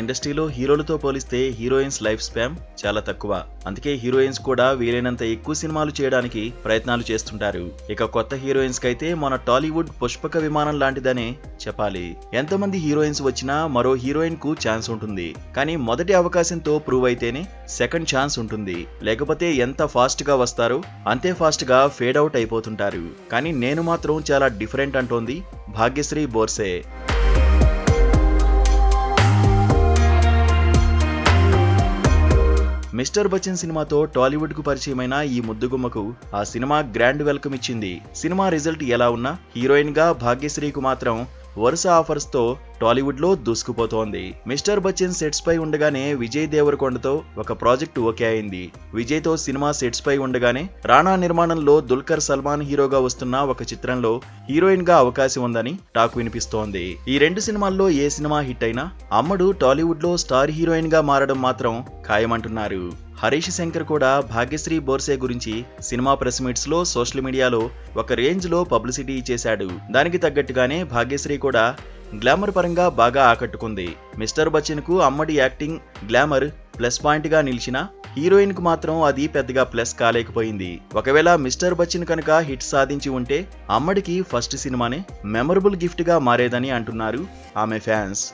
ఇండస్ట్రీలో హీరోలతో పోలిస్తే హీరోయిన్స్ లైఫ్ స్పాన్ చాలా తక్కువ. అందుకే హీరోయిన్స్ కూడా వీలైనంత ఎక్కువ సినిమాలు చేయడానికి ప్రయత్నాలు చేస్తుంటారు. ఇక కొత్త హీరోయిన్స్ కైతే మన టాలీవుడ్ పుష్పక విమానం లాంటిదనే చెప్పాలి. ఎంతమంది హీరోయిన్స్ వచ్చినా మరో హీరోయిన్ కు ఛాన్స్ ఉంటుంది. కానీ మొదటి అవకాశంతో ప్రూవ్ అయితేనే సెకండ్ ఛాన్స్ ఉంటుంది. లేకపోతే ఎంత ఫాస్ట్ గా వస్తారో అంతే ఫాస్ట్ గా ఫేడ్ అవుట్ అయిపోతుంటారు. కానీ నేను మాత్రం చాలా డిఫరెంట్ అంటోంది భాగ్యశ్రీ బోర్సే. మిస్టర్ బచ్చన్ సినిమాతో టాలీవుడ్ కు పరిచయమైన ఈ ముద్దుగుమ్మకు ఆ సినిమా గ్రాండ్ వెల్కమ్ ఇచ్చింది. సినిమా రిజల్ట్ ఎలా ఉన్నా హీరోయిన్ గా భాగ్యశ్రీకు మాత్రం వరుస ఆఫర్స్ తో టాలీవుడ్ లో దూసుకుపోతోంది. మిస్టర్ బచ్చన్ సెట్స్ పై ఉండగానే విజయ్ దేవరకొండతో ఒక ప్రాజెక్ట్ ఓకే అయింది. విజయ్ తో సినిమా సెట్స్ పై ఉండగానే రాణా నిర్మాణంలో దుల్కర్ సల్మాన్ హీరోగా వస్తున్న ఒక చిత్రంలో హీరోయిన్ గా అవకాశం ఉందని టాక్ వినిపిస్తోంది. ఈ రెండు సినిమాల్లో ఏ సినిమా హిట్ అయినా అమ్మడు టాలీవుడ్ లో స్టార్ హీరోయిన్ గా మారడం మాత్రం ఖాయమంటున్నారు. హరీష్ శంకర్ కూడా భాగ్యశ్రీ బోర్సే గురించి సినిమా ప్రెస్ మీట్స్ లో సోషల్ మీడియాలో ఒక రేంజ్ లో పబ్లిసిటీ ఇచ్చేశాడు. దానికి తగ్గట్టుగానే భాగ్యశ్రీ కూడా గ్లామర్ పరంగా బాగా ఆకట్టుకుంది. మిస్టర్ బచ్చన్ కు అమ్మడి యాక్టింగ్ గ్లామర్ ప్లస్ పాయింట్ గా నిలిచిన హీరోయిన్ కు మాత్రం అది పెద్దగా ప్లస్ కాలేకపోయింది. ఒకవేళ మిస్టర్ బచ్చన్ కనుక హిట్ సాధించి ఉంటే అమ్మడికి ఫస్ట్ సినిమానే మెమరబుల్ గిఫ్ట్ గా మారేదని అంటున్నారు ఆమె ఫ్యాన్స్.